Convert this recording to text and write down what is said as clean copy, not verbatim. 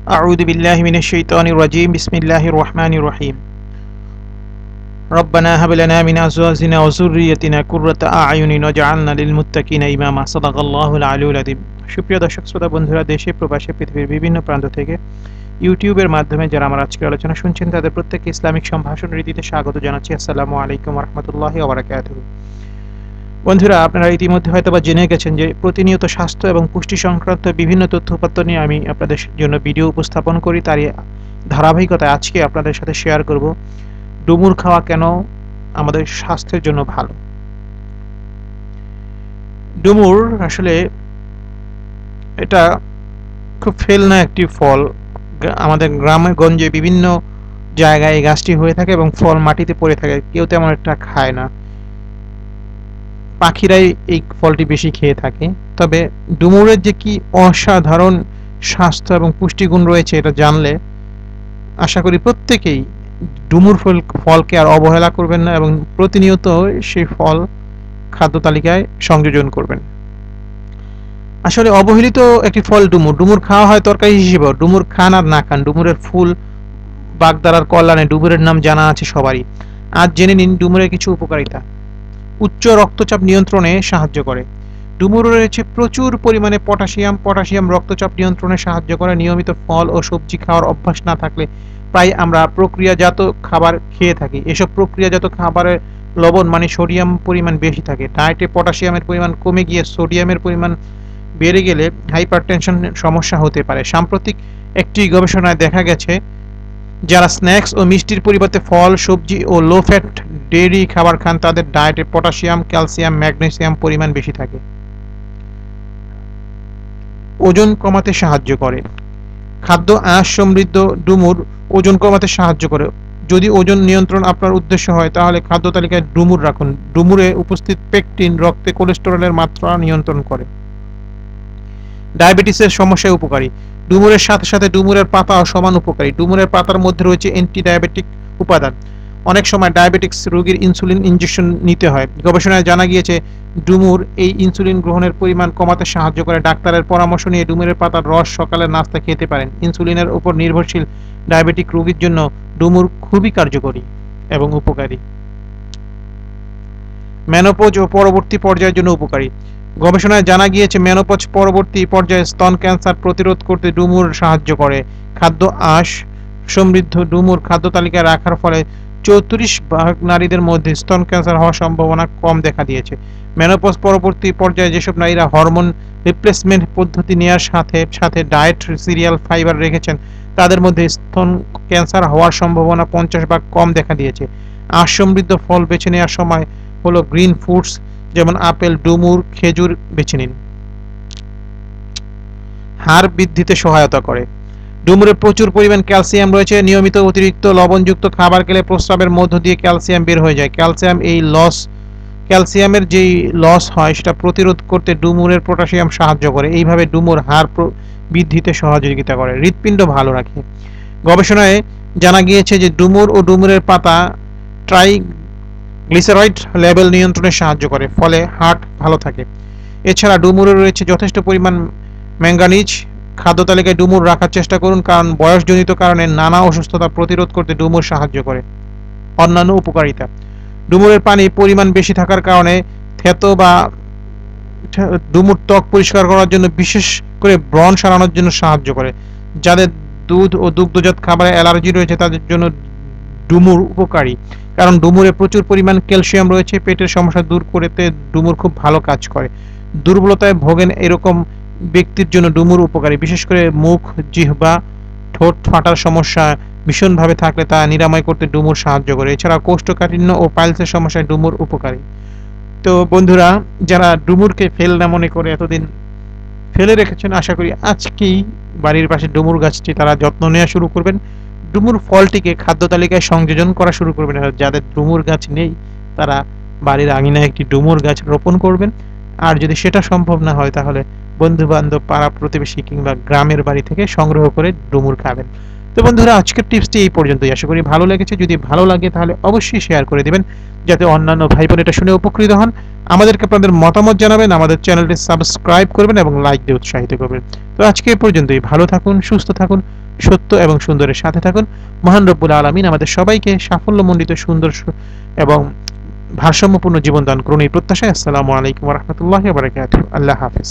أعوذ بالله من الشيطان الرجيم بسم الله الرحمن الرحيم ربنا هب لنا من أزواجنا وذريتنا قرة أعين واجعلنا للمتقين إماما صدق الله العلي العظيم সুপ্রিয় দর্শক শ্রোতা বন্ধুরা দেশে প্রবাসে পৃথিবীর বিভিন্ন প্রান্ত থেকে ইউটিউবের মাধ্যমে যারা আমার আজকের আলোচনা শুনছেন তাদের প্রত্যেককে ইসলামিক সম্ভাষণ রীতিতে স্বাগত জানাচ্ছি। আসসালামু আলাইকুম ওয়া রাহমাতুল্লাহি ওয়া বারাকাতুহু। বন্ধুরা, আপনারা ইতিমধ্যে হয়তোবা জেনে গেছেন যে প্রতিনিয়ত স্বাস্থ্য এবং পুষ্টি সংক্রান্ত বিভিন্ন তথ্যপত্র নিয়ে আমি আপনাদের জন্য ভিডিও উপস্থাপন করি। তারই ধারাবাহিকতায় আজকে আপনাদের সাথে শেয়ার করব ডুমুর খাওয়া কেন আমাদের স্বাস্থ্যের জন্য ভালো। ডুমুর আসলে এটা খুব ফেলনা একটি ফল। আমাদের গ্রামে গঞ্জে বিভিন্ন জায়গায় এই গাছটি হয়ে থাকে এবং ফল মাটিতে পড়ে থাকে, কেউ তেমন একটা খায় না, পাখিরাই এই ফলটি বেশি খেয়ে থাকে। তবে ডুমুরের যে কি অসাধারণ স্বাস্থ্য এবং পুষ্টিগুণ রয়েছে এটা জানলে আশা করি প্রত্যেকেই ডুমুর ফলকে আর অবহেলা করবেন না এবং প্রতিনিয়ত সেই ফল খাদ্য তালিকায় সংযোজন করবেন। আসলে অবহেলিত একটি ফল ডুমুর। ডুমুর খাওয়া হয় তরকারি হিসেবে, ডুমুর খান আর না খান, ডুমুরের ফুল বাগদারার কল্যাণে ডুমুরের নাম জানা আছে সবারই। আজ জেনে নিন ডুমুরের কিছু উপকারিতা। উচ্চ রক্তচাপ নিয়ন্ত্রণে সাহায্য করে। ডুমুরে রয়েছে প্রচুর পরিমাণে পটাশিয়াম। পটাশিয়াম রক্তচাপ নিয়ন্ত্রণে সাহায্য করে। নিয়মিত ফল ও সবজি খাওয়ার অভ্যাস না থাকলে প্রায় আমরা প্রক্রিয়াজাত খাবার খেয়ে থাকি। এসব প্রক্রিয়াজাত খাবারে লবণ মানে সোডিয়াম পরিমাণ বেশি থাকে। ডায়েটে পটাশিয়ামের পরিমাণ কমে গিয়ে সোডিয়ামের পরিমাণ বেড়ে গেলে হাইপারটেনশন সমস্যা হতে পারে। সাম্প্রতিক একটি গবেষণায় দেখা গেছে যারা স্ন্যাক্স ও মিষ্টির পরিবর্তে ফল, সবজি ও লো ফ্যাট ডেইরি খাবার খান তাদের ডায়েটে পটাশিয়াম, ক্যালসিয়াম, ম্যাগনেসিয়াম পরিমাণ বেশি থাকে। ওজন কমাতে সাহায্য করে। খাদ্য আঁশ সমৃদ্ধ ডুমুর ওজন কমাতে সাহায্য করে। যদি ওজন নিয়ন্ত্রণ আপনার উদ্দেশ্য হয় তাহলে খাদ্য তালিকায় ডুমুর রাখুন। ডুমুরে উপস্থিত পেকটিন রক্তে কোলেস্টেরলের মাত্রা নিয়ন্ত্রণ করে। ডায়াবেটিসের সমস্যায় উপকারী। ডুমুরের সাথে সাথে ডুমুরের পাতাও সমান উপকারী। ডুমুরের পাতার মধ্যে রয়েছে অ্যান্টি ডায়াবেটিক উপাদান। অনেক সময় ডায়াবেটিক্স রোগীর ইনসুলিন ইনজেকশন নিতে হয়। গবেষণায় জানা গিয়েছে ডুমুর এই ইনসুলিন গ্রহণের পরিমাণ কমাতে সাহায্য করে। ডাক্তারের পরামর্শ নিয়ে ডুমুরের পাতার রস সকালের নাস্তা খেতে পারেন। ইনসুলিনের উপর নির্ভরশীল ডায়াবেটিক রোগীর জন্য ডুমুর খুবই কার্যকরী এবং উপকারী। মেনোপজ ও পরবর্তী পর্যায়ের জন্য উপকারী। গবেষণায় জানা গিয়েছে মেনোপজ পরবর্তী পর্যায়ে স্তন ক্যান্সার প্রতিরোধ করতে ডুমুর সাহায্য করে। খাদ্য আঁশ সমৃদ্ধ ডুমুর খাদ্য তালিকায় রাখার ফলে 34% নারীদের মধ্যে স্তন ক্যান্সার হওয়ার সম্ভাবনা কম দেখা দিয়েছে। মেনোপজ পরবর্তী পর্যায়ে যেসব নারীরা হরমোন রিপ্লেসমেন্ট পদ্ধতি নেওয়ার সাথে সাথে ডায়েট সিরিয়াল ফাইবার রেখেছেন তাদের মধ্যে স্তন ক্যান্সার হওয়ার সম্ভাবনা 50% কম দেখা দিয়েছে। আঁশ সমৃদ্ধ ফল বেছে নেওয়ার সময় হলো গ্রিন ফ্রুটস যেমন আপেল, ডুমুর, খেজুর বেছে নিন। হাড় বৃদ্ধিতে সহায়তা করে। ডুমুরে প্রচুর পরিমাণ ক্যালসিয়াম রয়েছে। নিয়মিত অতিরিক্ত লবণযুক্ত খাবার খেলে প্রস্রাবের মধ্য দিয়ে ক্যালসিয়াম বের হয়ে যায়। ক্যালসিয়ামের যেই লস হয় সেটা প্রতিরোধ করতে ডুমুরের পটাশিয়াম সাহায্য করে। এইভাবে ডুমুর হাড় বৃদ্ধিতে সহযোগিতা করে। হৃৎপিণ্ড ভালো রাখে। গবেষণায় জানা গিয়েছে যে ডুমুর ও ডুমুরের পাতা গ্লিসারয়েড লেভেল নিয়ন্ত্রণে সাহায্য করে, ফলে হার্ট ভালো থাকে। এছাড়া ডুমুরে রয়েছে যথেষ্ট পরিমাণ ম্যাঙ্গানিজ। খাদ্য তালিকায় ডুমুর রাখার চেষ্টা করুন কারণ বয়সজনিত কারণে নানা অসুস্থতা প্রতিরোধ করতে ডুমুর সাহায্য করে। অন্যান্য উপকারিতা। ডুমুরের পানি পরিমাণ বেশি থাকার কারণে থেতো বা ডুমুর ত্বক পরিষ্কার করার জন্য, বিশেষ করে ব্রণ সারানোর জন্য সাহায্য করে। যাদের দুধ ও দুগ্ধজাত খাবারে অ্যালার্জি রয়েছে তাদের জন্য ডুমুর উপকারী কারণ ডুমুরে প্রচুর পরিমাণ ক্যালসিয়াম রয়েছে। পেটের সমস্যা দূর করতে ডুমুর খুব ভালো কাজ করে। দুর্বলতায় ভোগেন এরকম ব্যক্তির জন্য ডুমুর উপকারী। বিশেষ করে মুখ, জিহ্বা, ঠোঁট ফাটার সমস্যা ভীষণভাবে থাকলে তা নিরাময় করতে ডুমুর সাহায্য করে। এছাড়া কোষ্ঠকাঠিন্য ও পাইলসের সমস্যায় ডুমুর উপকারী। তো বন্ধুরা, যারা ডুমুরকে ফেলনা মনে করে এতদিন ফেলে রেখেছেন, আশা করি আজকেই বাড়ির পাশে ডুমুর গাছটি তারা যত্ন নেওয়া শুরু করবেন। ডুমুর ফলটিকে খাদ্য তালিকায় সংযোজন করা শুরু করবেন। যাদের ডুমুর গাছ নেই তারা বাড়ির আঙিনায় একটি ডুমুর গাছ রোপণ করবেন। আর যদি সেটা সম্ভব না হয় তাহলে বন্ধু বান্ধব, পাড়া প্রতিবেশী কিংবা গ্রামের বাড়ি থেকে সংগ্রহ করে ডুমুর খাবেন। তো বন্ধুরা, আজকের টিপসটি এই পর্যন্তই। আশা করি ভালো লেগেছে। যদি ভালো লাগে তাহলে অবশ্যই শেয়ার করে দিবেন, যাতে অন্যান্য ভাই বোন এটা শুনে উপকৃত হন। আমাদেরকে আপনাদের মতামত জানাবেন, আমাদের চ্যানেলটি সাবস্ক্রাইব করবেন এবং লাইক দিয়ে উৎসাহিত করবেন। তো আজকে এই পর্যন্তই। ভালো থাকুন, সুস্থ থাকুন, সত্য এবং সুন্দরের সাথে থাকুন। মহান রব্বুল আলামিন আমাদের সবাইকে সাফল্যমণ্ডিত সুন্দর এবং ভারসাম্যপূর্ণ জীবন দান করুন এই প্রত্যাশায়। আসসালামু আলাইকুম ওয়া রাহমাতুল্লাহি ওয়া বারাকাতুহু। আল্লাহ হাফেজ।